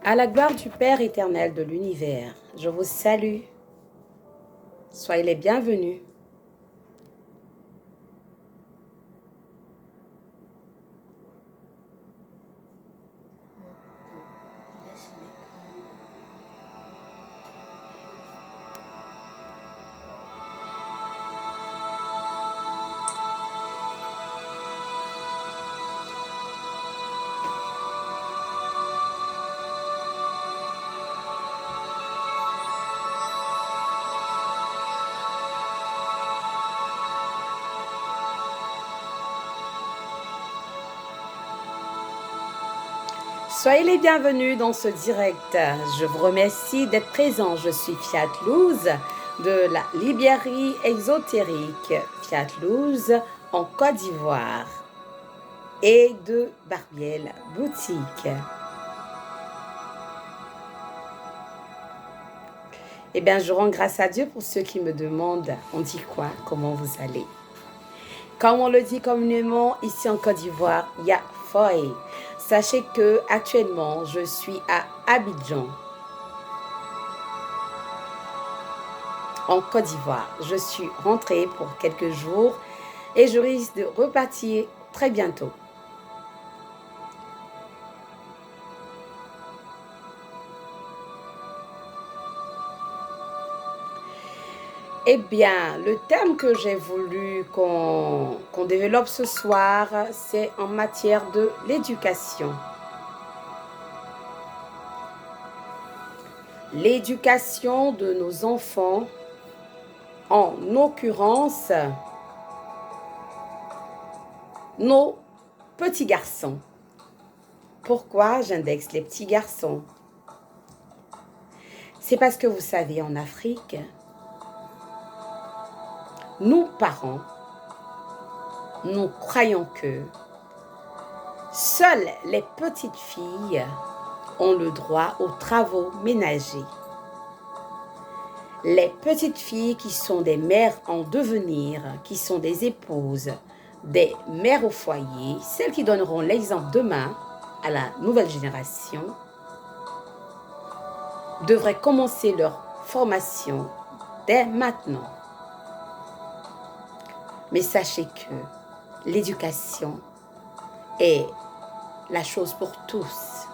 À la gloire du Père éternel de l'univers, je vous salue. Soyez les bienvenus. Soyez les bienvenus dans ce direct. Je vous remercie d'être présents. Je suis Fiat Luz de la librairie exotérique Fiat Luz en Côte d'Ivoire et de Barbielle Boutique. Eh bien, je rends grâce à Dieu pour ceux qui me demandent, on dit quoi, comment vous allez? Comme on le dit communément ici en Côte d'Ivoire, il y a Foy. Sachez que actuellement, je suis à Abidjan, en Côte d'Ivoire. Je suis rentrée pour quelques jours et je risque de repartir très bientôt. Eh bien, le thème que j'ai voulu qu'on développe ce soir, c'est en matière de l'éducation. L'éducation de nos enfants, en l'occurrence, nos petits garçons. Pourquoi j'indexe les petits garçons? C'est parce que vous savez, en Afrique, nous parents, nous croyons que seules les petites filles ont le droit aux travaux ménagers. Les petites filles qui sont des mères en devenir, qui sont des épouses, des mères au foyer, celles qui donneront l'exemple demain à la nouvelle génération, devraient commencer leur formation dès maintenant. Mais sachez que l'éducation est la chose pour tous,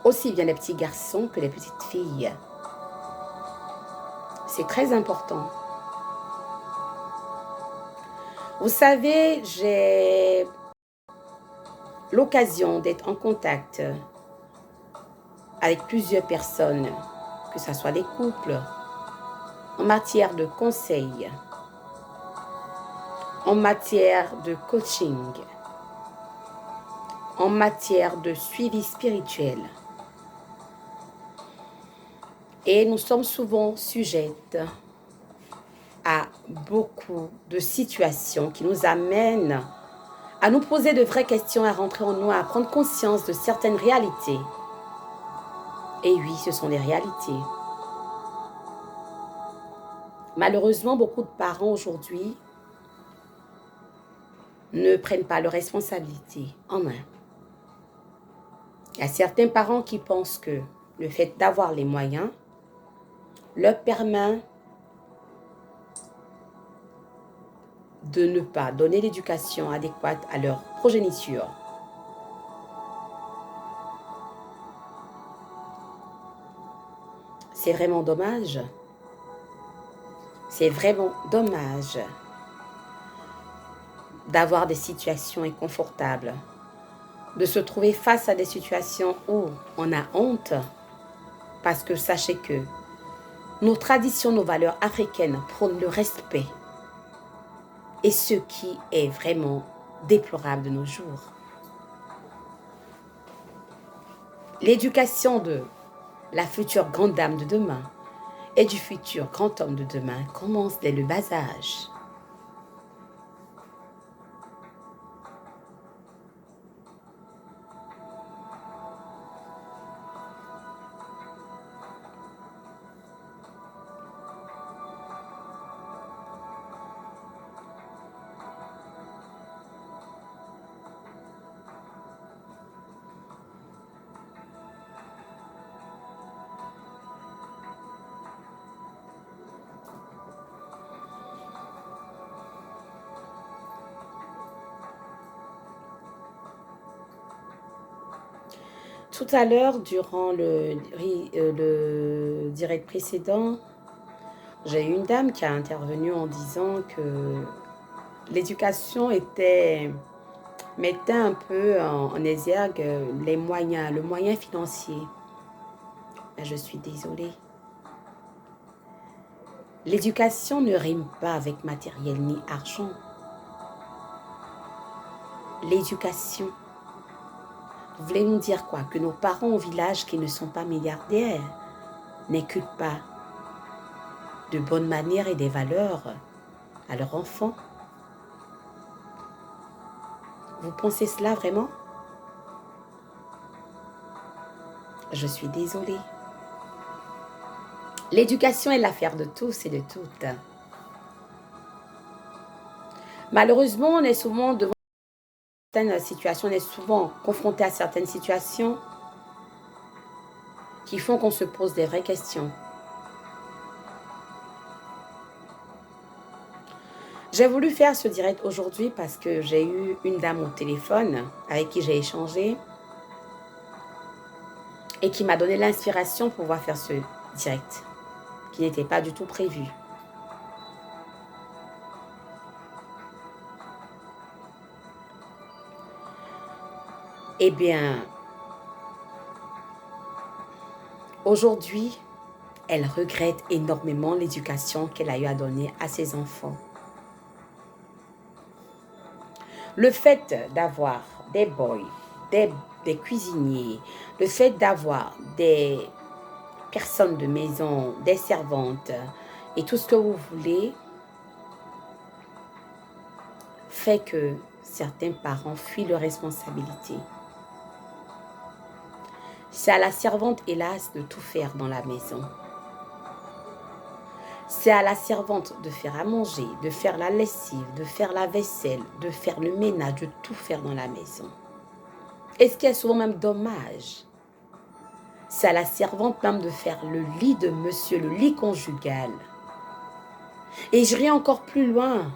aussi bien les petits garçons que les petites filles. C'est très important. Vous savez, j'ai l'occasion d'être en contact avec plusieurs personnes, que ce soit des couples, en matière de conseil, en matière de coaching, en matière de suivi spirituel. Et nous sommes souvent sujettes à beaucoup de situations qui nous amènent à nous poser de vraies questions, à rentrer en nous, à prendre conscience de certaines réalités. Et oui, ce sont des réalités. Malheureusement, beaucoup de parents aujourd'hui ne prennent pas leurs responsabilités en main. Il y a certains parents qui pensent que le fait d'avoir les moyens leur permet de ne pas donner l'éducation adéquate à leur progéniture. C'est vraiment dommage. C'est vraiment dommage d'avoir des situations inconfortables, de se trouver face à des situations où on a honte, parce que sachez que nos traditions, nos valeurs africaines prônent le respect, et ce qui est vraiment déplorable de nos jours. L'éducation de la future grande dame de demain et du futur grand homme de demain commence dès le bas âge. Tout à l'heure, durant le direct précédent, j'ai eu une dame qui a intervenu en disant que l'éducation mettait un peu en exergue les moyens, le moyen financier. Mais je suis désolée. L'éducation ne rime pas avec matériel ni argent. L'éducation. Vous voulez nous dire quoi? Que nos parents au village qui ne sont pas milliardaires n'inculquent pas de bonnes manières et des valeurs à leurs enfants? Vous pensez cela vraiment? Je suis désolée. L'éducation est l'affaire de tous et de toutes. Malheureusement, on est souvent devant certaines situations, on est souvent confronté à certaines situations qui font qu'on se pose des vraies questions. J'ai voulu faire ce direct aujourd'hui parce que j'ai eu une dame au téléphone avec qui j'ai échangé et qui m'a donné l'inspiration pour pouvoir faire ce direct qui n'était pas du tout prévu. Eh bien, aujourd'hui, elle regrette énormément l'éducation qu'elle a eu à donner à ses enfants. Le fait d'avoir des boys, des cuisiniers, le fait d'avoir des personnes de maison, des servantes et tout ce que vous voulez, fait que certains parents fuient leurs responsabilités. C'est à la servante, hélas, de tout faire dans la maison. C'est à la servante de faire à manger, de faire la lessive, de faire la vaisselle, de faire le ménage, de tout faire dans la maison. Et ce qui est souvent même dommage, c'est à la servante même de faire le lit de monsieur, le lit conjugal. Et j'irai encore plus loin.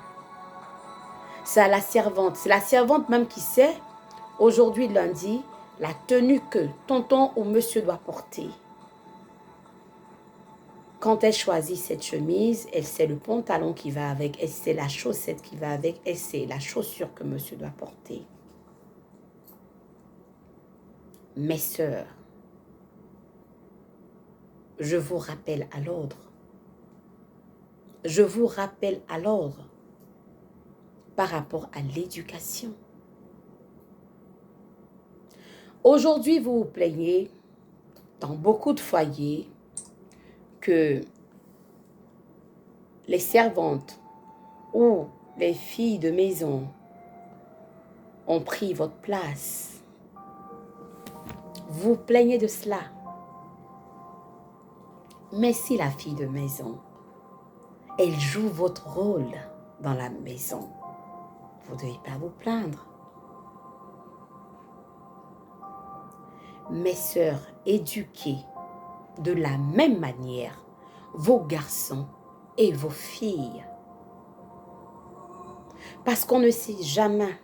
C'est à la servante. C'est la servante même qui sait, aujourd'hui lundi, la tenue que tonton ou monsieur doit porter. Quand elle choisit cette chemise, elle sait le pantalon qui va avec, elle sait la chaussette qui va avec, elle sait la chaussure que monsieur doit porter. Mes sœurs, je vous rappelle à l'ordre. Je vous rappelle à l'ordre par rapport à l'éducation. Aujourd'hui, vous vous plaignez dans beaucoup de foyers que les servantes ou les filles de maison ont pris votre place. Vous plaignez de cela. Mais si la fille de maison, elle joue votre rôle dans la maison, vous ne devez pas vous plaindre. Mes sœurs, éduquez de la même manière vos garçons et vos filles. Parce qu'on ne sait jamais.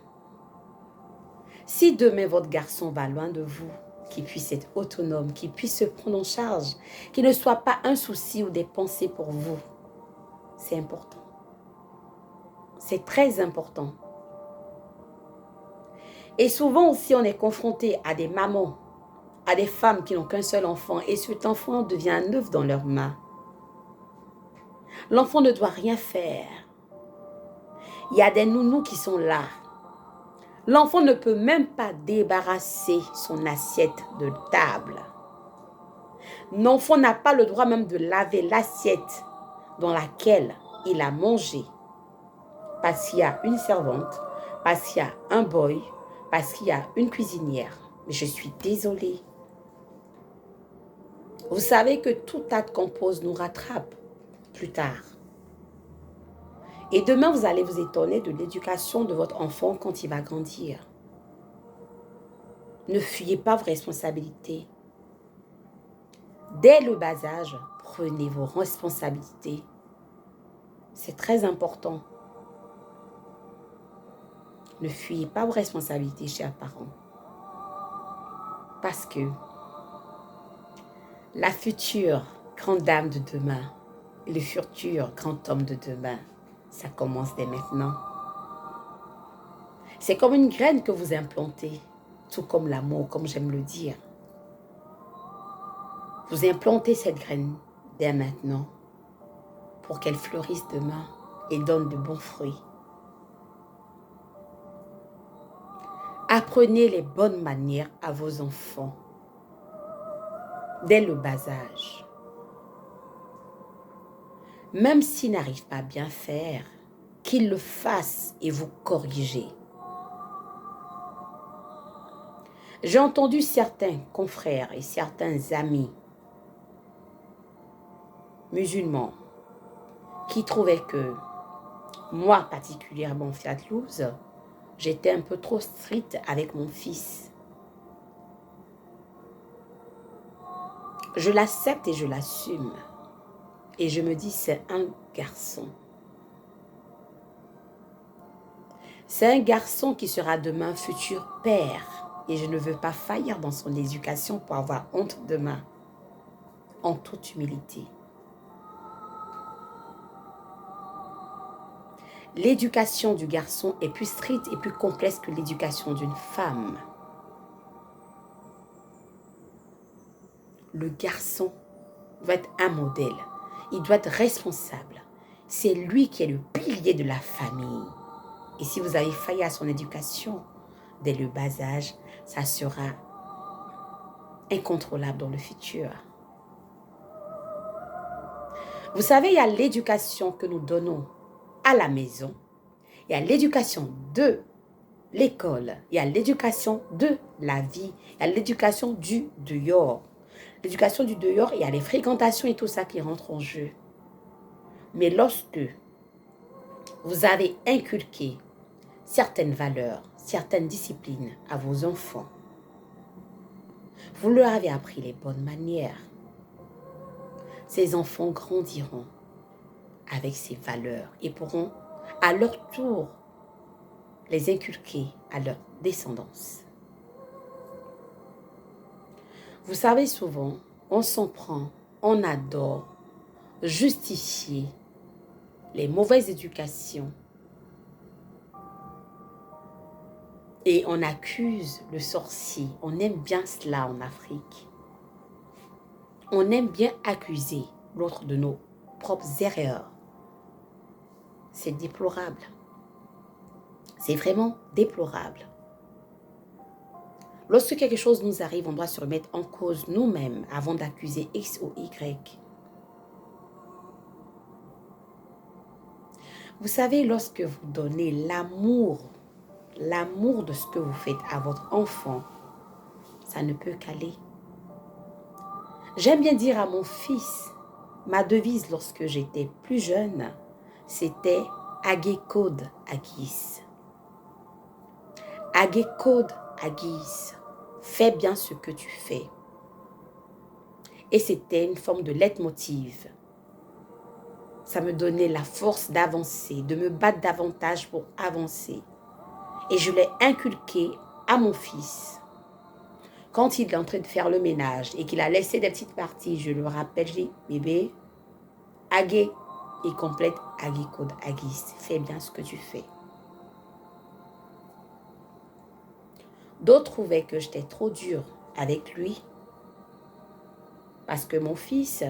Si demain votre garçon va loin de vous, qu'il puisse être autonome, qu'il puisse se prendre en charge, qu'il ne soit pas un souci ou des pensées pour vous. C'est important. C'est très important. Et souvent aussi, on est confronté à des mamans, à des femmes qui n'ont qu'un seul enfant et cet enfant devient un œuf dans leurs mains. L'enfant ne doit rien faire. Il y a des nounous qui sont là. L'enfant ne peut même pas débarrasser son assiette de table. L'enfant n'a pas le droit même de laver l'assiette dans laquelle il a mangé. Parce qu'il y a une servante, parce qu'il y a un boy, parce qu'il y a une cuisinière. Mais je suis désolée. Vous savez que tout acte qu'on pose nous rattrape plus tard. Et demain, vous allez vous étonner de l'éducation de votre enfant quand il va grandir. Ne fuyez pas vos responsabilités. Dès le bas âge, prenez vos responsabilités. C'est très important. Ne fuyez pas vos responsabilités, chers parents. Parce que la future grande dame de demain, le futur grand homme de demain, ça commence dès maintenant. C'est comme une graine que vous implantez, tout comme l'amour, comme j'aime le dire. Vous implantez cette graine dès maintenant pour qu'elle fleurisse demain et donne de bons fruits. Apprenez les bonnes manières à vos enfants dès le bas âge. Même s'ils n'arrivent pas à bien faire, qu'ils le fassent et vous corrigez. J'ai entendu certains confrères et certains amis musulmans qui trouvaient que moi particulièrement Fiatlouz, j'étais un peu trop stricte avec mon fils. Je l'accepte et je l'assume. Et je me dis, c'est un garçon. C'est un garçon qui sera demain futur père. Et je ne veux pas faillir dans son éducation pour avoir honte demain. En toute humilité. L'éducation du garçon est plus stricte et plus complexe que l'éducation d'une femme. Le garçon doit être un modèle. Il doit être responsable. C'est lui qui est le pilier de la famille. Et si vous avez failli à son éducation dès le bas âge, ça sera incontrôlable dans le futur. Vous savez, il y a l'éducation que nous donnons à la maison. Il y a l'éducation de l'école. Il y a l'éducation de la vie. Il y a l'éducation du dehors. L'éducation du dehors, il y a les fréquentations et tout ça qui rentre en jeu. Mais lorsque vous avez inculqué certaines valeurs, certaines disciplines à vos enfants, vous leur avez appris les bonnes manières. Ces enfants grandiront avec ces valeurs et pourront à leur tour les inculquer à leur descendance. Vous savez, souvent, on s'en prend, on adore justifier les mauvaises éducations et on accuse le sorcier. On aime bien cela en Afrique. On aime bien accuser l'autre de nos propres erreurs. C'est déplorable. C'est vraiment déplorable. Lorsque quelque chose nous arrive, on doit se remettre en cause nous-mêmes avant d'accuser X ou Y. Vous savez, lorsque vous donnez l'amour de ce que vous faites à votre enfant, ça ne peut qu'aller. J'aime bien dire à mon fils, ma devise lorsque j'étais plus jeune, c'était Agekod Agis. Agekod Agis. Fais bien ce que tu fais. Et c'était une forme de leitmotiv. Ça me donnait la force d'avancer, de me battre davantage pour avancer. Et je l'ai inculqué à mon fils. Quand il est en train de faire le ménage et qu'il a laissé des petites parties, je le rappelle, je dis, bébé, Agé, il complète Agekod Agis. Fais bien ce que tu fais. D'autres trouvaient que j'étais trop dure avec lui. Parce que mon fils,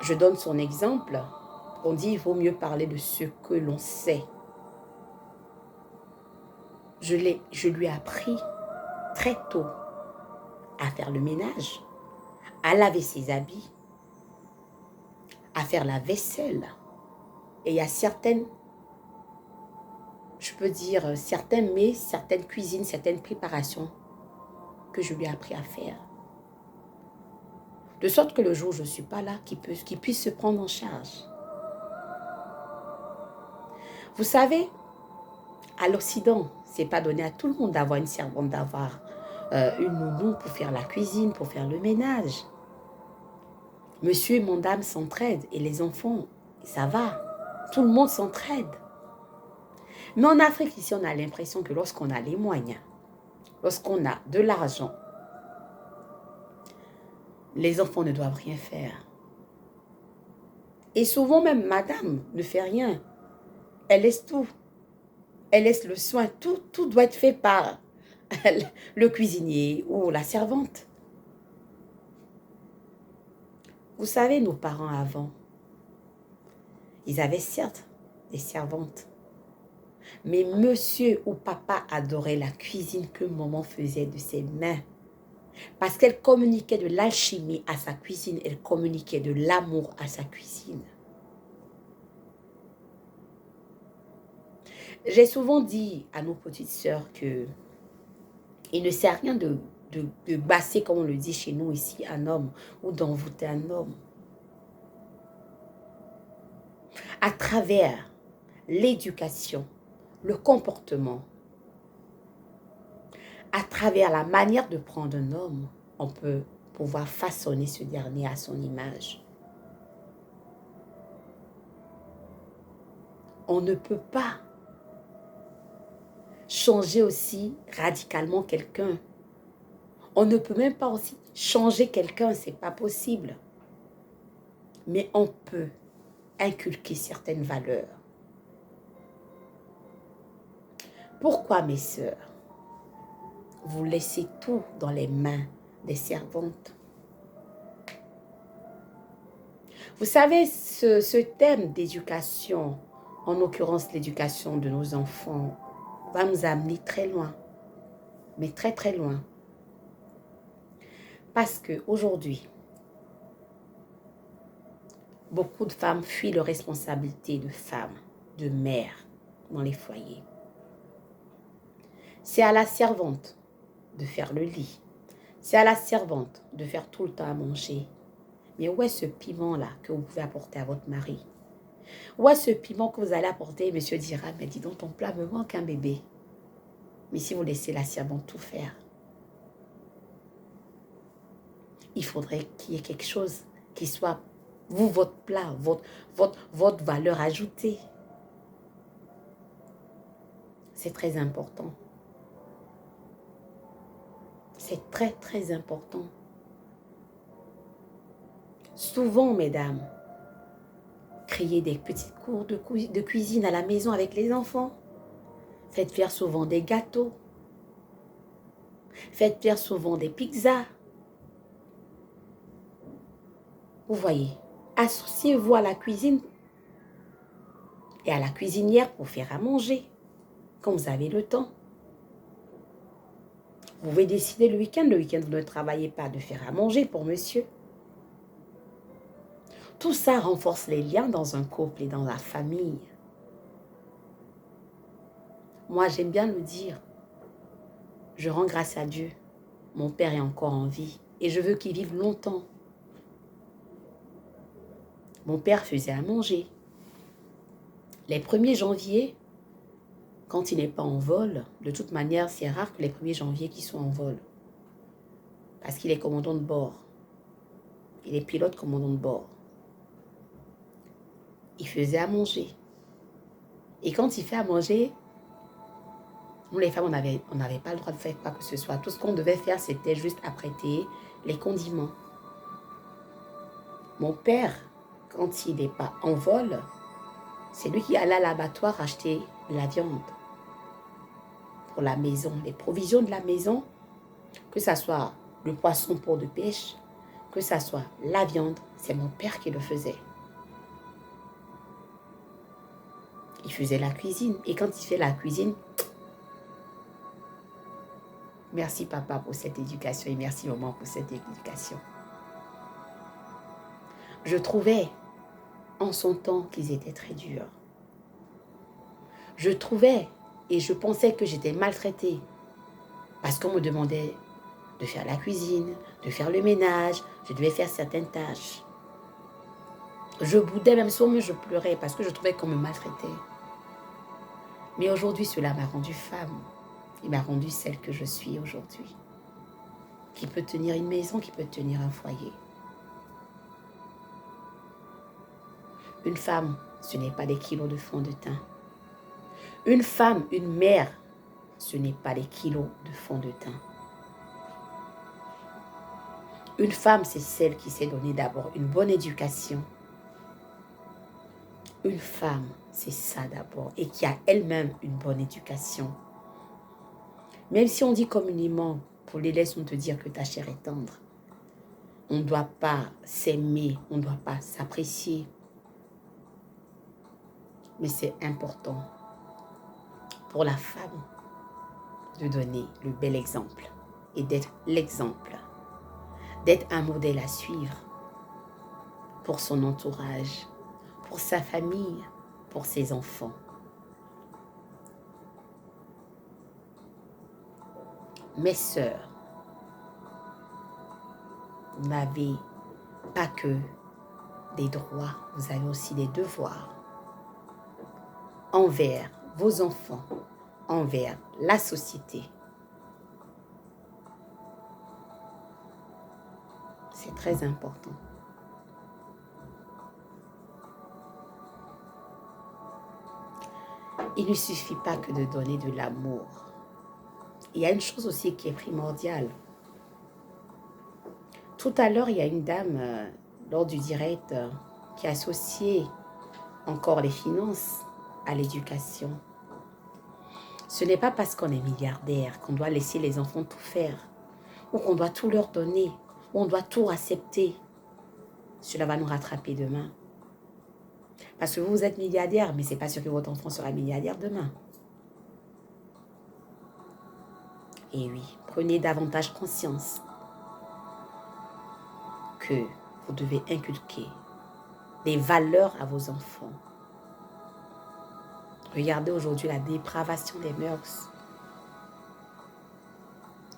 je donne son exemple, on dit il vaut mieux parler de ce que l'on sait. Je lui ai appris très tôt à faire le ménage, à laver ses habits, à faire la vaisselle. Et il y a certaines, je peux dire, certains mets, certaines cuisines, certaines préparations que je lui ai appris à faire. De sorte que le jour où je ne suis pas là, qu'il puisse se prendre en charge. Vous savez, à l'Occident, ce n'est pas donné à tout le monde d'avoir une servante, d'avoir une nounou pour faire la cuisine, pour faire le ménage. Monsieur et madame s'entraident et les enfants, ça va. Tout le monde s'entraide. Mais en Afrique, ici, on a l'impression que lorsqu'on a les moyens, lorsqu'on a de l'argent, Les enfants ne doivent rien faire. Et souvent même, madame ne fait rien. Elle laisse tout. Elle laisse le soin. Tout doit être fait par le cuisinier ou la servante. Vous savez, nos parents avant, ils avaient certes des servantes. Mais monsieur ou papa adorait la cuisine que maman faisait de ses mains. Parce qu'elle communiquait de l'alchimie à sa cuisine. Elle communiquait de l'amour à sa cuisine. J'ai souvent dit à nos petites sœurs que il ne sert à rien de basser, comme on le dit chez nous ici, un homme ou d'envoûter un homme. À travers l'éducation, le comportement, à travers la manière de prendre un homme, on peut pouvoir façonner ce dernier à son image. On ne peut pas changer aussi radicalement quelqu'un. On ne peut même pas aussi changer quelqu'un, ce n'est pas possible. Mais on peut inculquer certaines valeurs. Pourquoi, mes sœurs, vous laissez tout dans les mains des servantes? Vous savez, ce thème d'éducation, en l'occurrence l'éducation de nos enfants, va nous amener très loin, mais très très loin. Parce qu'aujourd'hui, beaucoup de femmes fuient leurs responsabilités de femmes, de mères dans les foyers. C'est à la servante de faire le lit. C'est à la servante de faire tout le temps à manger. Mais où est ce piment-là que vous pouvez apporter à votre mari? Où est ce piment que vous allez apporter? Monsieur dira, mais dis donc, ton plat me manque un bébé. Mais si vous laissez la servante tout faire, il faudrait qu'il y ait quelque chose qui soit, vous, votre plat, votre valeur ajoutée. C'est très important. C'est très, très important. Souvent, mesdames, créez des petits cours de cuisine à la maison avec les enfants. Faites faire souvent des gâteaux. Faites faire souvent des pizzas. Vous voyez, associez-vous à la cuisine et à la cuisinière pour faire à manger, quand vous avez le temps. Vous pouvez décider le week-end, vous ne travaillez pas, de faire à manger pour monsieur. Tout ça renforce les liens dans un couple et dans la famille. Moi, j'aime bien le dire. Je rends grâce à Dieu. Mon père est encore en vie et je veux qu'il vive longtemps. Mon père faisait à manger. Les 1er janvier, quand il n'est pas en vol, de toute manière, c'est rare que les 1er janvier qu'ils soient en vol. Parce qu'il est commandant de bord. Il est pilote commandant de bord. Il faisait à manger. Et quand il fait à manger, nous les femmes, on n'avait pas le droit de faire quoi que ce soit. Tout ce qu'on devait faire, c'était juste apprêter les condiments. Mon père, quand il n'est pas en vol, c'est lui qui allait à l'abattoir acheter la viande pour la maison, les provisions de la maison, que ce soit le poisson pour de pêche, que ce soit la viande, c'est mon père qui le faisait. Il faisait la cuisine. Et quand il fait la cuisine, merci papa pour cette éducation et merci maman pour cette éducation. Je trouvais en son temps qu'ils étaient très durs. Je trouvais et je pensais que j'étais maltraitée parce qu'on me demandait de faire la cuisine, de faire le ménage, je devais faire certaines tâches. Je boudais, même souvent je pleurais parce que je trouvais qu'on me maltraitait. Mais aujourd'hui, cela m'a rendue femme. Il m'a rendue celle que je suis aujourd'hui. Qui peut tenir une maison, qui peut tenir un foyer. Une femme, ce n'est pas des kilos de fond de teint. Une femme, une mère, ce n'est pas des kilos de fond de teint. Une femme, c'est celle qui sait donner d'abord une bonne éducation. Une femme, c'est ça d'abord, et qui a elle-même une bonne éducation. Même si on dit communément, pour les laisses, on te dire que ta chair est tendre. On ne doit pas s'aimer, on ne doit pas s'apprécier. Mais c'est important pour la femme de donner le bel exemple et d'être l'exemple, d'être un modèle à suivre pour son entourage, pour sa famille, pour ses enfants. Mes sœurs, vous n'avez pas que des droits, vous avez aussi des devoirs envers vos enfants, envers la société. C'est très important. Il ne suffit pas que de donner de l'amour. Il y a une chose aussi qui est primordiale. Tout à l'heure, il y a une dame, lors du direct, qui associait encore les finances à l'éducation. Ce n'est pas parce qu'on est milliardaire qu'on doit laisser les enfants tout faire, ou qu'on doit tout leur donner, ou on doit tout accepter. Cela va nous rattraper demain. Parce que vous êtes milliardaire, mais ce n'est pas sûr que votre enfant sera milliardaire demain. Et oui, prenez davantage conscience que vous devez inculquer des valeurs à vos enfants. Regardez aujourd'hui la dépravation des mœurs.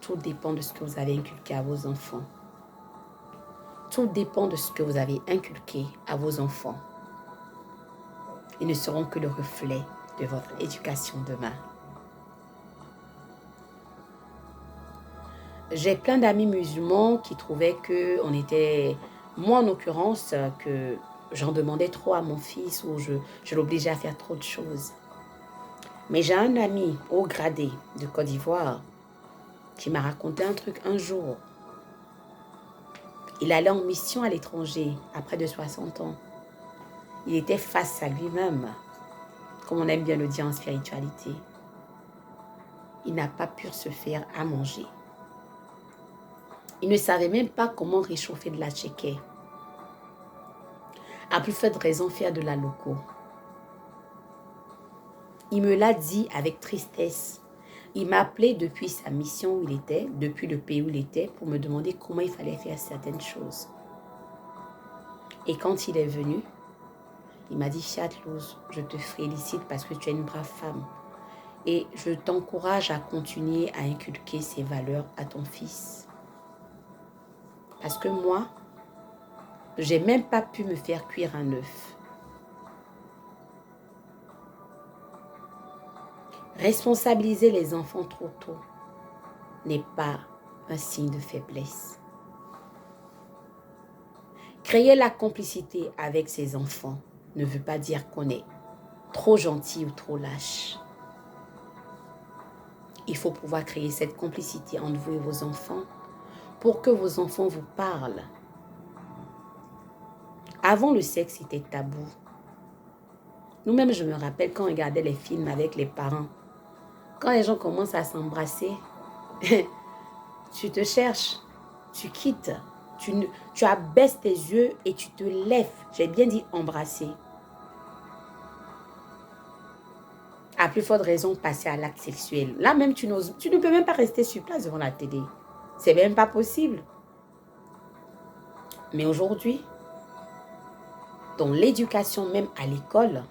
Tout dépend de ce que vous avez inculqué à vos enfants. Tout dépend de ce que vous avez inculqué à vos enfants. Ils ne seront que le reflet de votre éducation demain. J'ai plein d'amis musulmans qui trouvaient que on était, moi en l'occurrence, que j'en demandais trop à mon fils ou je l'obligeais à faire trop de choses. Mais j'ai un ami haut gradé de Côte d'Ivoire qui m'a raconté un truc un jour. Il allait en mission à l'étranger à près de 60 ans. Il était face à lui-même, comme on aime bien le dire en spiritualité. Il n'a pas pu se faire à manger. Il ne savait même pas comment réchauffer de la tchéké. À plus forte raison, faire de la loco. Il me l'a dit avec tristesse. Il m'a appelé depuis sa mission où il était, depuis le pays où il était, pour me demander comment il fallait faire certaines choses. Et quand il est venu, il m'a dit, Fiatlouz, je te félicite parce que tu es une brave femme. Et je t'encourage à continuer à inculquer ces valeurs à ton fils. Parce que moi, j'ai même pas pu me faire cuire un œuf. Responsabiliser les enfants trop tôt n'est pas un signe de faiblesse. Créer la complicité avec ses enfants ne veut pas dire qu'on est trop gentil ou trop lâche. Il faut pouvoir créer cette complicité entre vous et vos enfants pour que vos enfants vous parlent. Avant, le sexe était tabou. Nous-mêmes, je me rappelle quand on regardait les films avec les parents. Quand les gens commencent à s'embrasser, tu te cherches, tu quittes, tu abaisses tes yeux et tu te lèves. J'ai bien dit embrasser. À plus forte raison, passer à l'acte sexuel. Là même, tu ne peux même pas rester sur place devant la télé. C'est même pas possible. Mais aujourd'hui, dans l'éducation, même à l'école,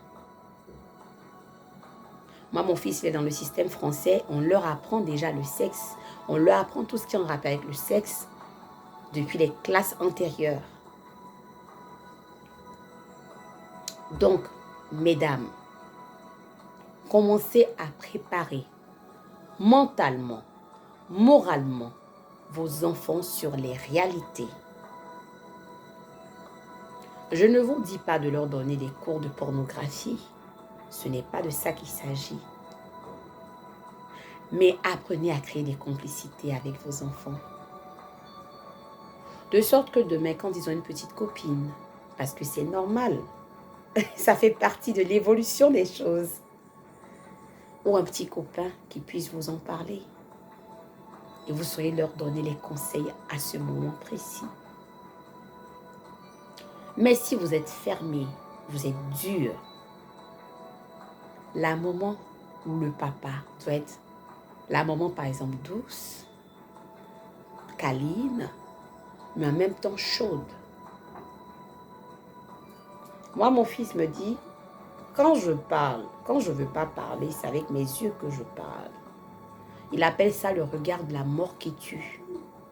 moi, mon fils, il est dans le système français. On leur apprend déjà le sexe. On leur apprend tout ce qui est en rapport avec le sexe depuis les classes antérieures. Donc, mesdames, commencez à préparer mentalement, moralement, vos enfants sur les réalités. Je ne vous dis pas de leur donner des cours de pornographie. Ce n'est pas de ça qu'il s'agit. Mais apprenez à créer des complicités avec vos enfants. De sorte que demain, quand ils ont une petite copine, parce que c'est normal, ça fait partie de l'évolution des choses, ou un petit copain qui puisse vous en parler, et vous saurez leur donner les conseils à ce moment précis. Mais si vous êtes fermé, vous êtes dur, la maman ou le papa doit être la maman par exemple douce, câline, mais en même temps chaude. Moi, mon fils me dit, quand je parle, quand je ne veux pas parler, c'est avec mes yeux que je parle. Il appelle ça le regard de la mort qui tue.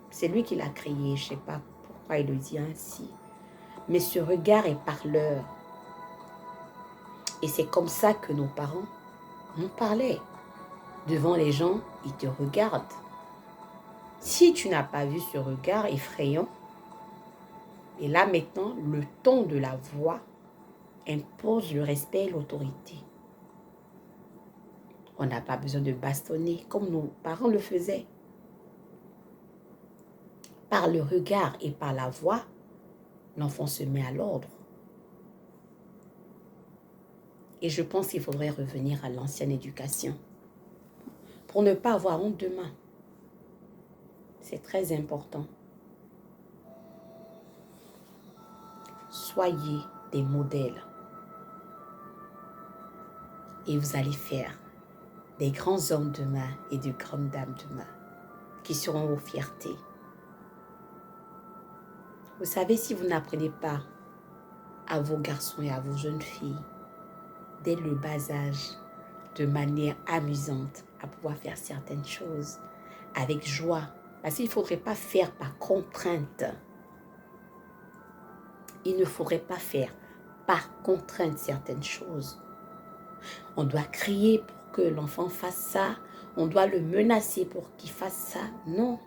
C'est lui qui l'a créé, je ne sais pas pourquoi il le dit ainsi. Mais ce regard est parleur. Et c'est comme ça que nos parents nous parlaient. Devant les gens, ils te regardent. Si tu n'as pas vu ce regard effrayant, et là maintenant, le ton de la voix impose le respect et l'autorité. On n'a pas besoin de bastonner comme nos parents le faisaient. Par le regard et par la voix, l'enfant se met à l'ordre. Et je pense qu'il faudrait revenir à l'ancienne éducation pour ne pas avoir honte demain. C'est très important. Soyez des modèles. Et vous allez faire des grands hommes demain et de grandes dames demain qui seront vos fiertés. Vous savez, si vous n'apprenez pas à vos garçons et à vos jeunes filles, dès le bas âge, de manière amusante, à pouvoir faire certaines choses avec joie, parce qu'il ne faudrait pas faire par contrainte. Il ne faudrait pas faire par contrainte certaines choses. On doit crier pour que l'enfant fasse ça. On doit le menacer pour qu'il fasse ça. Non.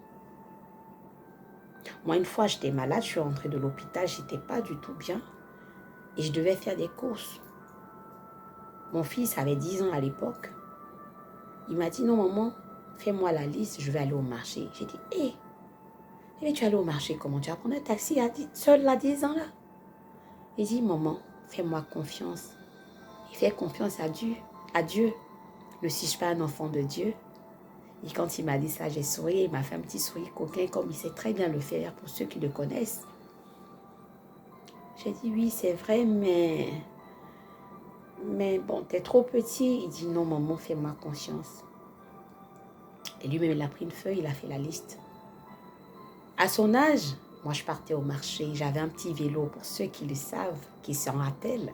Moi, une fois, j'étais malade. Je suis rentrée de l'hôpital. Je n'étais pas du tout bien. Et je devais faire des courses. Mon fils avait 10 ans à l'époque. Il m'a dit, non, maman, fais-moi la liste. Je vais aller au marché. J'ai dit, hé, mais tu vas aller au marché. Comment tu vas prendre un taxi seul à 10 ans là? Il dit, maman, fais-moi confiance. Il fait confiance à Dieu. À Dieu. Ne suis-je pas un enfant de Dieu? Et quand il m'a dit ça, j'ai souri. Il m'a fait un petit sourire coquin, comme il sait très bien le faire pour ceux qui le connaissent. J'ai dit, oui, c'est vrai, mais bon, t'es trop petit. Il dit, non, maman, fais-moi confiance. Et lui-même, il a pris une feuille, il a fait la liste. À son âge, moi, je partais au marché. J'avais un petit vélo, pour ceux qui le savent, qui s'en rappellent.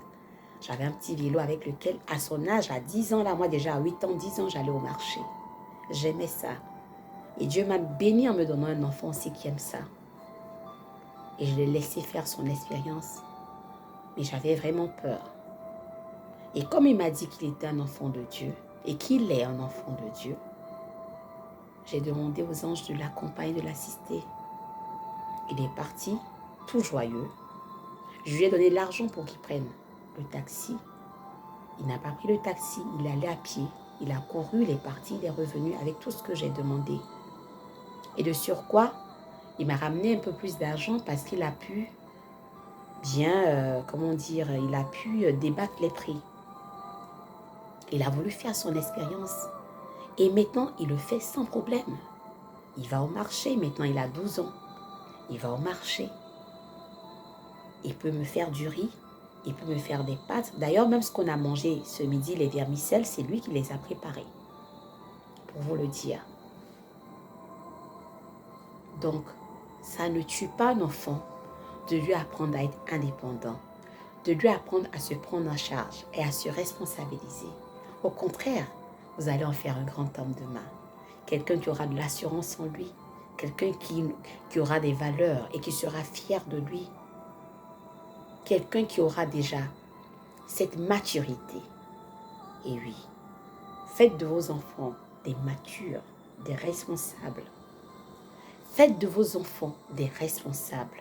J'avais un petit vélo avec lequel, à son âge, à 10 ans, là, moi déjà à 8 ans, 10 ans, j'allais au marché. J'aimais ça. Et Dieu m'a béni en me donnant un enfant aussi qui aime ça. Et je l'ai laissé faire son expérience. Mais j'avais vraiment peur. Et comme il m'a dit qu'il était un enfant de Dieu, et qu'il est un enfant de Dieu, j'ai demandé aux anges de l'accompagner, de l'assister. Il est parti, tout joyeux. Je lui ai donné l'argent pour qu'il prenne le taxi. Il n'a pas pris le taxi, il est allé à pied. Il a couru, il est parti, il est revenu avec tout ce que j'ai demandé. Et de surcroît, il m'a ramené un peu plus d'argent parce qu'il a pu bien, il a pu débattre les prix. Il a voulu faire son expérience. Et maintenant, il le fait sans problème. Il va au marché, maintenant il a 12 ans. Il va au marché. Il peut me faire du riz, il peut me faire des pâtes. D'ailleurs, même ce qu'on a mangé ce midi, les vermicelles, c'est lui qui les a préparés. Pour vous le dire. Donc, ça ne tue pas un enfant de lui apprendre à être indépendant, de lui apprendre à se prendre en charge et à se responsabiliser. Au contraire, vous allez en faire un grand homme demain. Quelqu'un qui aura de l'assurance en lui, quelqu'un qui aura des valeurs et qui sera fier de lui. Quelqu'un qui aura déjà cette maturité. Et oui, faites de vos enfants des matures, des responsables. Faites de vos enfants des responsables.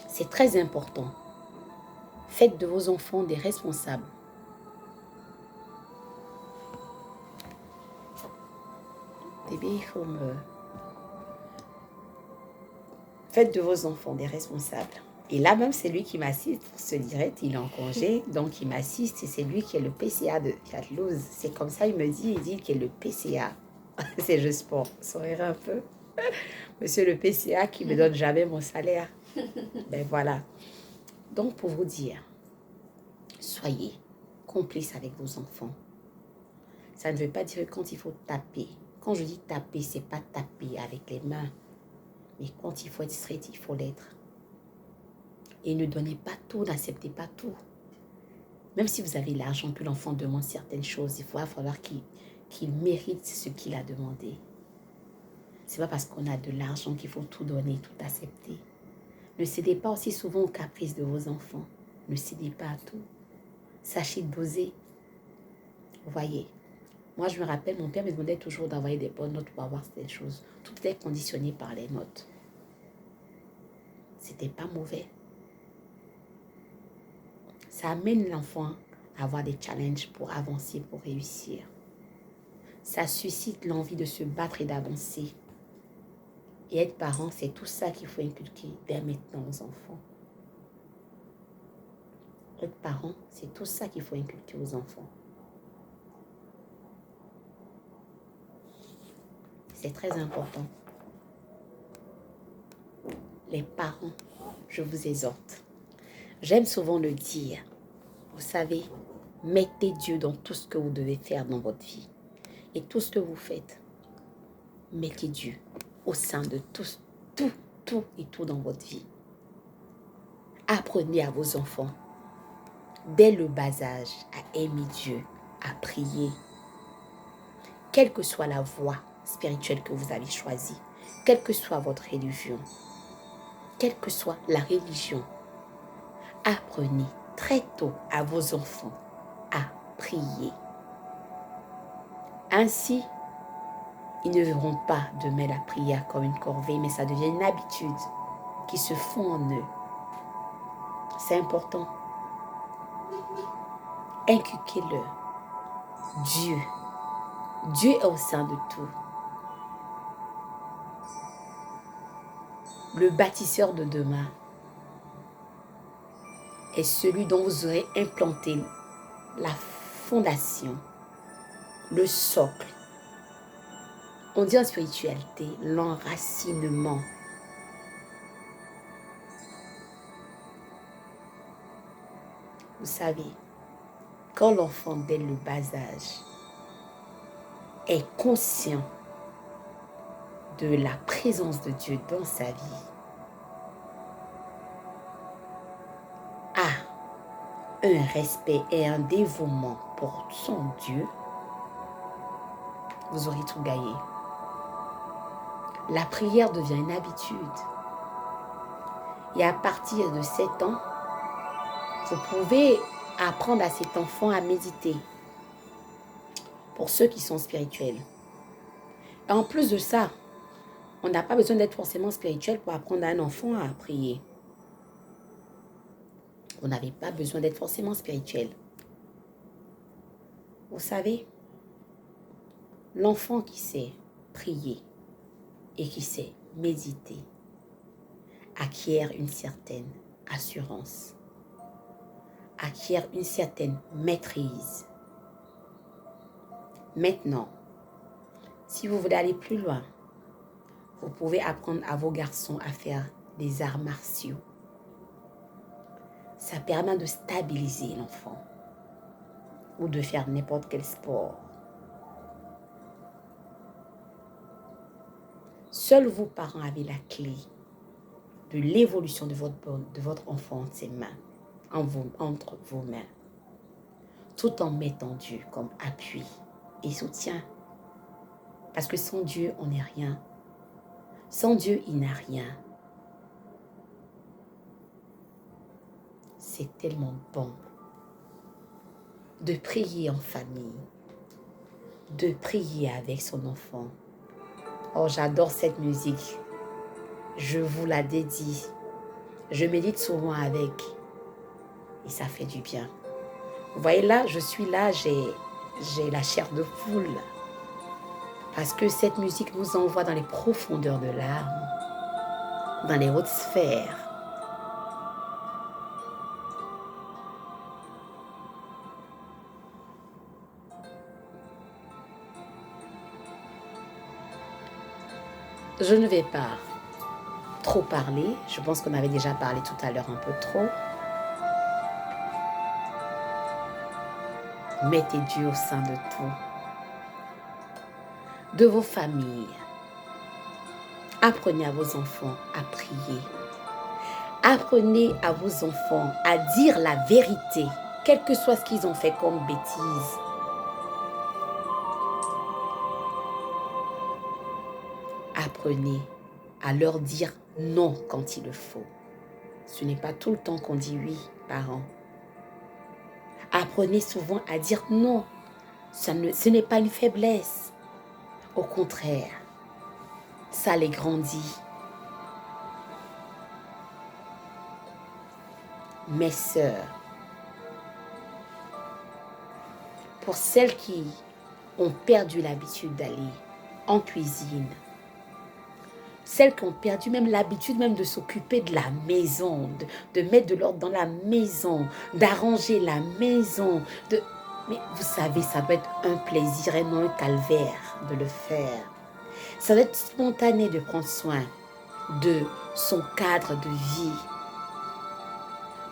C'est très important. Faites de vos enfants des responsables. Bébé, il faut me... Faites de vos enfants des responsables. Et là même, c'est lui qui m'assiste pour ce direct. Il est en congé, donc il m'assiste et c'est lui qui est le PCA de Catlouse. C'est comme ça, il me dit, qu'il est le PCA. C'est juste pour sourire un peu. Monsieur le PCA qui ne me donne jamais mon salaire. Ben voilà. Donc pour vous dire, soyez complices avec vos enfants. Ça ne veut pas dire que quand il faut taper. Quand je dis taper, c'est pas taper avec les mains. Mais quand il faut être straight, il faut l'être. Et ne donnez pas tout, n'acceptez pas tout. Même si vous avez l'argent, que l'enfant demande certaines choses, il va falloir qu'il mérite ce qu'il a demandé. Ce n'est pas parce qu'on a de l'argent qu'il faut tout donner, tout accepter. Ne cédez pas aussi souvent aux caprices de vos enfants. Ne cédez pas à tout. Sachez doser. Vous voyez, moi je me rappelle, mon père me demandait toujours d'envoyer des bonnes notes pour avoir certaines choses. Tout était conditionné par les notes. C'était pas mauvais. Ça amène l'enfant à avoir des challenges pour avancer, pour réussir. Ça suscite l'envie de se battre et d'avancer. Et être parent, c'est tout ça qu'il faut inculquer dès maintenant aux enfants. Être parent, c'est tout ça qu'il faut inculquer aux enfants. C'est très important. Les parents, je vous exhorte. J'aime souvent le dire. Vous savez, mettez Dieu dans tout ce que vous devez faire dans votre vie. Et tout ce que vous faites, mettez Dieu au sein de tout et tout dans votre vie. Apprenez à vos enfants, dès le bas âge, à aimer Dieu, à prier. Quelle que soit la voie spirituelle que vous avez choisie, quelle que soit votre religion, quelle que soit la religion, apprenez très tôt à vos enfants à prier. Ainsi, ils ne verront pas demain la prière comme une corvée, mais ça devient une habitude qui se fond en eux. C'est important. Inculquez-leur Dieu. Dieu est au sein de tout. Le bâtisseur de demain est celui dont vous aurez implanté la fondation, le socle. On dit en spiritualité l'enracinement. Vous savez, quand l'enfant dès le bas âge est conscient de la présence de Dieu dans sa vie, a un respect et un dévouement pour son Dieu, vous aurez tout gagné. La prière devient une habitude. Et à partir de 7 ans, vous pouvez apprendre à cet enfant à méditer. Pour ceux qui sont spirituels. Et en plus de ça, on n'a pas besoin d'être forcément spirituel pour apprendre à un enfant à prier. Vous n'avez pas besoin d'être forcément spirituel. Vous savez, l'enfant qui sait prier et qui sait méditer acquiert une certaine assurance, acquiert une certaine maîtrise. Maintenant, si vous voulez aller plus loin, vous pouvez apprendre à vos garçons à faire des arts martiaux. Ça permet de stabiliser l'enfant ou de faire n'importe quel sport. Seuls vous, parents, avez la clé de l'évolution de votre enfant entre ses mains, entre vos mains, tout en mettant Dieu comme appui et soutien. Parce que sans Dieu, on n'est rien. Sans Dieu, il n'a rien. C'est tellement bon de prier en famille, de prier avec son enfant. Oh, j'adore cette musique. Je vous la dédie. Je médite souvent avec. Et ça fait du bien. Vous voyez là, je suis là, j'ai la chair de poule. Parce que cette musique nous envoie dans les profondeurs de l'âme. dans les hautes sphères. Je ne vais pas trop parler. Je pense qu'on avait déjà parlé tout à l'heure un peu trop. Mettez Dieu au sein de tout. De vos familles. Apprenez à vos enfants à prier. Apprenez à vos enfants à dire la vérité, quel que soit ce qu'ils ont fait comme bêtise. Apprenez à leur dire non quand il le faut. Ce n'est pas tout le temps qu'on dit oui, parents. Apprenez souvent à dire non. Ce n'est pas une faiblesse. Au contraire, ça les grandit. Mes sœurs, pour celles qui ont perdu l'habitude d'aller en cuisine, celles qui ont perdu même l'habitude même de s'occuper de la maison, de mettre de l'ordre dans la maison, d'arranger la maison. Mais vous savez, ça doit être un plaisir et non un calvaire de le faire. Ça doit être spontané de prendre soin de son cadre de vie.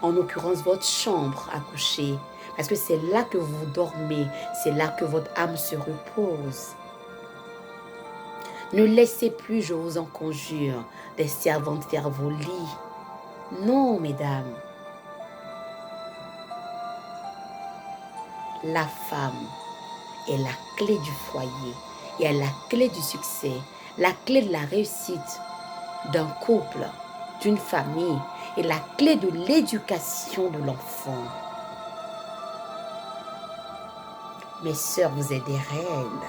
En l'occurrence, votre chambre à coucher. Parce que c'est là que vous dormez, c'est là que votre âme se repose. Ne laissez plus, je vous en conjure, des servantes faire vos lits. Non, mesdames. La femme est la clé du foyer et est la clé du succès, la clé de la réussite d'un couple, d'une famille et la clé de l'éducation de l'enfant. Mes sœurs, vous êtes des reines,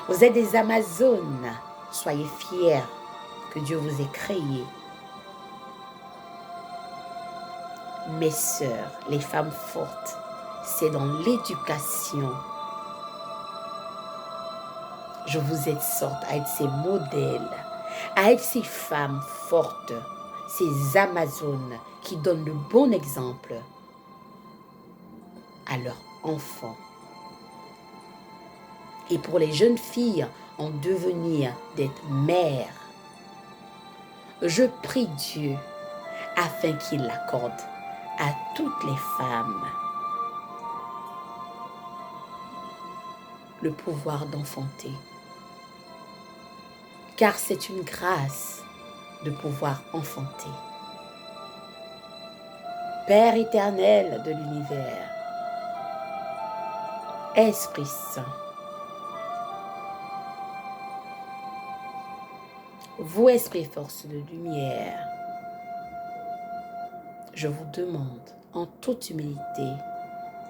vous êtes des Amazones. Soyez fiers que Dieu vous ait créés. Mes sœurs, les femmes fortes, c'est dans l'éducation. Je vous exhorte à être ces modèles, à être ces femmes fortes, ces Amazones qui donnent le bon exemple à leurs enfants. Et pour les jeunes filles en devenir d'être mères, je prie Dieu afin qu'il l'accorde à toutes les femmes le pouvoir d'enfanter. Car c'est une grâce de pouvoir enfanter. Père éternel de l'univers, Esprit Saint, vous, Esprit Force de lumière, je vous demande en toute humilité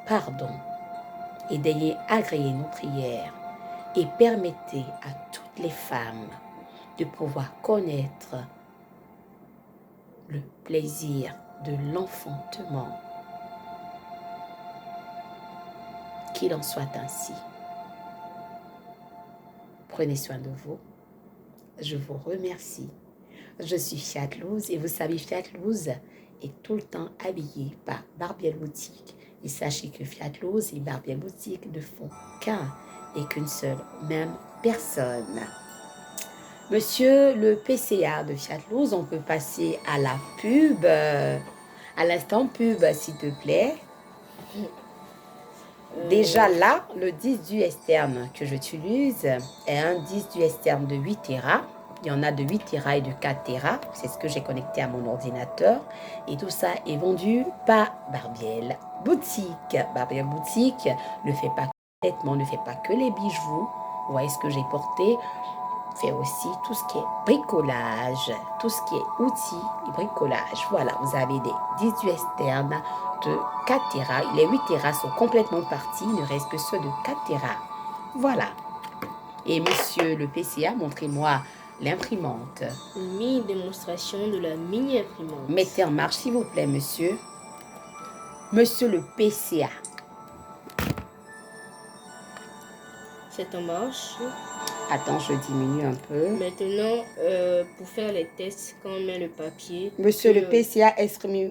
pardon et d'ayez agréé nos prières et permettez à toutes les femmes de pouvoir connaître le plaisir de l'enfantement. Qu'il en soit ainsi. Prenez soin de vous. Je vous remercie. Je suis Fiatlouse et vous savez, Fiatlouse est tout le temps habillée par Barbielle Boutique. Et sachez que Fiatlouse et Barbielle Boutique ne font qu'un et qu'une seule même personne. Monsieur le PCA de Fiatlouse, on peut passer à la pub, à l'instant pub, s'il te plaît. Déjà là, le disque dur externe que j'utilise est un disque dur externe de 8 Tera. Il y en a de 8 Tera et de 4 Tera. C'est ce que j'ai connecté à mon ordinateur. Et tout ça est vendu par Barbielle Boutique. Barbielle Boutique ne fait pas que les vêtements, ne fait pas que les bijoux. Vous voyez ce que j'ai porté. Fait aussi tout ce qui est bricolage, tout ce qui est outils et bricolage. Voilà, vous avez des disques durs externes de 4 Tera. Les 8 Tera sont complètement partis. Il ne reste que ceux de 4 Tera. Voilà. Et monsieur le PCA, montrez-moi l'imprimante. Une mini-démonstration de la mini-imprimante. Mettez en marche, s'il vous plaît, monsieur. Monsieur le PCA. C'est en marche. Attends, je diminue un peu. Maintenant, pour faire les tests, quand on met le papier... Monsieur le PCA,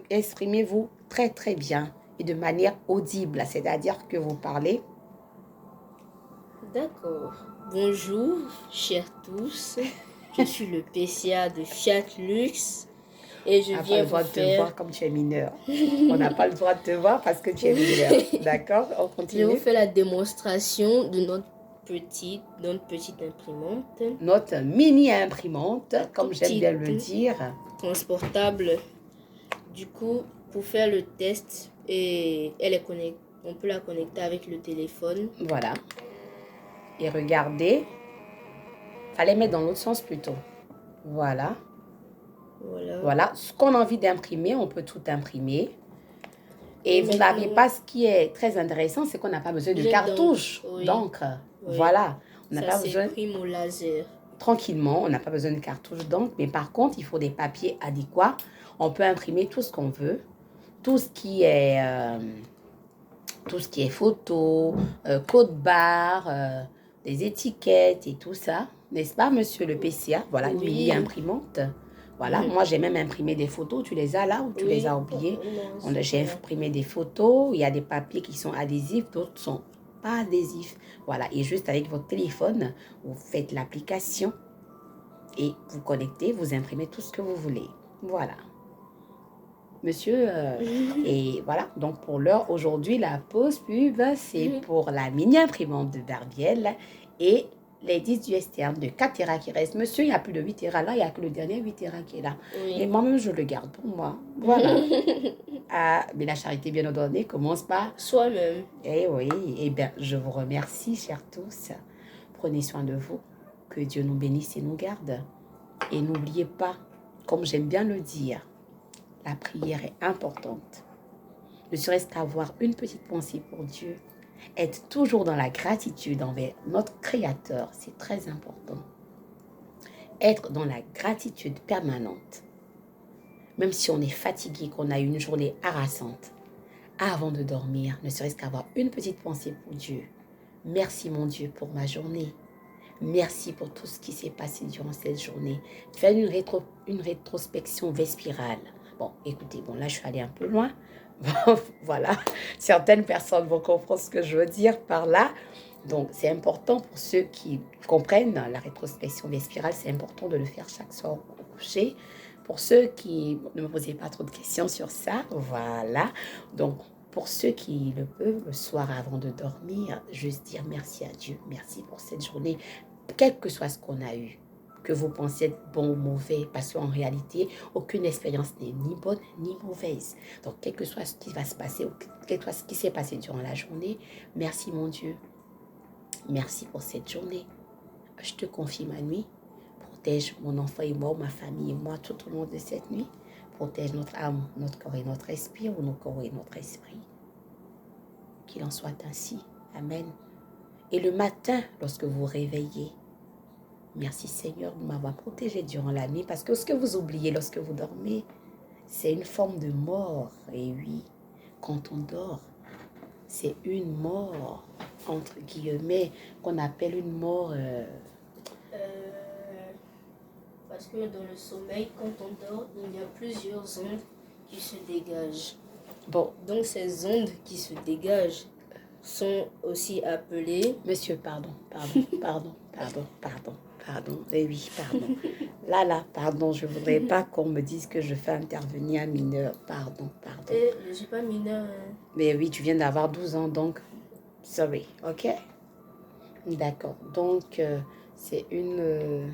exprimez-vous très très bien et de manière audible, c'est-à-dire que vous parlez. D'accord. Bonjour, chers tous. Je suis le PCA de Fiat Lux et je On n'a pas viens le vous droit de te faire... voir comme tu es mineur. On n'a pas le droit de te voir parce que tu es mineur. D'accord? On Je continue. vais vous faire la démonstration de notre petite imprimante. Notre mini imprimante, comme Tout j'aime bien le petite. dire. Transportable. Du coup, pour faire le test, et elle est connectée. On peut la connecter avec le téléphone. Voilà. Et regardez. Fallait mettre dans l'autre sens plutôt. Voilà. Voilà. Ce qu'on a envie d'imprimer, on peut tout imprimer. Et vous n'avez pas, ce qui est très intéressant, c'est qu'on n'a pas besoin de cartouche d'encre. Oui. Voilà. On n'a pas besoin. Ça s'imprime au laser. Tranquillement, on n'a pas besoin de cartouche d'encre. Mais par contre, il faut des papiers adéquats. On peut imprimer tout ce qu'on veut. Tout ce qui est photo, code-barre, des étiquettes et tout ça. N'est-ce pas, monsieur le PCA? Voilà, une mini imprimante. Voilà, moi j'ai même imprimé des photos. Tu les as là ou tu les as oubliées? J'ai imprimé des photos. Il y a des papiers qui sont adhésifs, d'autres sont pas adhésifs. Voilà, et juste avec votre téléphone, vous faites l'application et vous connectez, vous imprimez tout ce que vous voulez. Voilà. Monsieur, et voilà, donc pour l'heure, aujourd'hui, la pause pub, c'est pour la mini-imprimante de Barbielle et les 10 du externe de 4 Tera qui restent. Monsieur, il n'y a plus de 8 Tera là, il n'y a que le dernier 8 Tera qui est là. Oui. Et moi-même, je le garde pour moi. Voilà. Ah, mais la charité bien ordonnée commence par soi-même. Eh oui, eh bien, je vous remercie, chers tous. Prenez soin de vous. Que Dieu nous bénisse et nous garde. Et n'oubliez pas, comme j'aime bien le dire, la prière est importante. Ne serait-ce qu'avoir une petite pensée pour Dieu, être toujours dans la gratitude envers notre Créateur, c'est très important. Être dans la gratitude permanente, même si on est fatigué, qu'on a eu une journée harassante, avant de dormir, ne serait-ce qu'avoir une petite pensée pour Dieu. Merci mon Dieu pour ma journée. Merci pour tout ce qui s'est passé durant cette journée. Faire une rétrospection vespirale. Bon, écoutez, bon là je suis allée un peu loin. Bon, voilà, certaines personnes vont comprendre ce que je veux dire par là. Donc c'est important pour ceux qui comprennent la rétrospection vespirale, c'est important de le faire chaque soir au coucher. Pour ceux qui ne me posez pas trop de questions sur ça, voilà. Donc pour ceux qui le peuvent, le soir avant de dormir, juste dire merci à Dieu, merci pour cette journée, quel que soit ce qu'on a eu, que vous pensiez être bon ou mauvais, parce qu'en réalité, aucune expérience n'est ni bonne ni mauvaise. Donc, quel que soit ce qui va se passer, quel que soit ce qui s'est passé durant la journée, merci mon Dieu. Merci pour cette journée. Je te confie ma nuit. Protège mon enfant et moi, ma famille et moi tout au long de cette nuit. Protège notre âme, notre corps et notre esprit, ou nos corps et notre esprit. Qu'il en soit ainsi. Amen. Et le matin, lorsque vous vous réveillez, merci Seigneur de m'avoir protégé durant la nuit, parce que ce que vous oubliez lorsque vous dormez, c'est une forme de mort. Et oui, quand on dort, c'est une mort, entre guillemets, qu'on appelle une mort... Parce que dans le sommeil, quand on dort, il y a plusieurs ondes qui se dégagent. Bon. Donc ces ondes qui se dégagent sont aussi appelées... Monsieur, pardon. Eh oui, pardon. Là, pardon, je ne voudrais pas qu'on me dise que je fais intervenir un mineur. Pardon. Je ne suis pas mineur. Mais oui, tu viens d'avoir 12 ans, donc... Sorry, ok? D'accord. Donc, c'est une...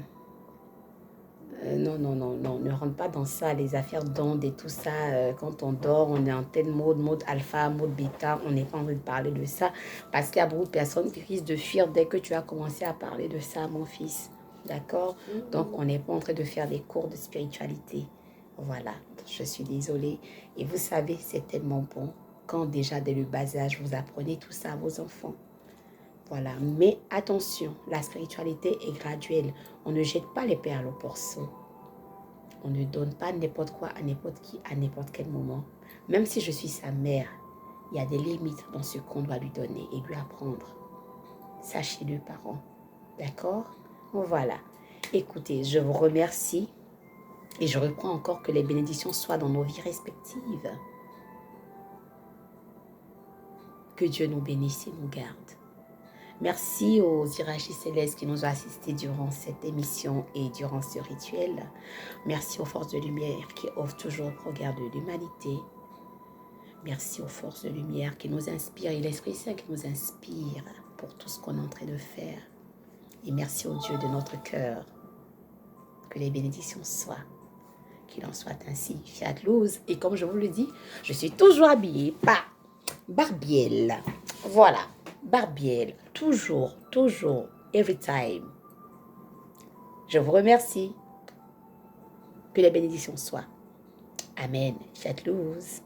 Non, ne rentre pas dans ça, les affaires d'ondes et tout ça. Quand on dort, on est en tel mode alpha, mode bêta. On n'est pas en train de parler de ça. Parce qu'il y a beaucoup de personnes qui risquent de fuir dès que tu as commencé à parler de ça, mon fils. D'accord? Donc, on n'est pas en train de faire des cours de spiritualité. Voilà, je suis désolée. Et vous savez, c'est tellement bon quand déjà dès le bas âge, vous apprenez tout ça à vos enfants. Voilà, mais attention, la spiritualité est graduelle. On ne jette pas les perles au porceau. On ne donne pas n'importe quoi à n'importe qui, à n'importe quel moment. Même si je suis sa mère, il y a des limites dans ce qu'on doit lui donner et lui apprendre. Sachez-le, parents. D'accord? Voilà. Écoutez, je vous remercie et je reprends encore que les bénédictions soient dans nos vies respectives. Que Dieu nous bénisse et nous garde. Merci aux hiérarchies célestes qui nous ont assistés durant cette émission et durant ce rituel. Merci aux forces de lumière qui offrent toujours le regard de l'humanité. Merci aux forces de lumière qui nous inspirent et l'Esprit Saint qui nous inspire pour tout ce qu'on est en train de faire. Et merci au Dieu de notre cœur. Que les bénédictions soient. Qu'il en soit ainsi. Fiat Luz. Et comme je vous le dis, je suis toujours habillée par Barbielle. Voilà. Barbielle. Toujours, toujours. Every time. Je vous remercie. Que les bénédictions soient. Amen. Fiat Luz.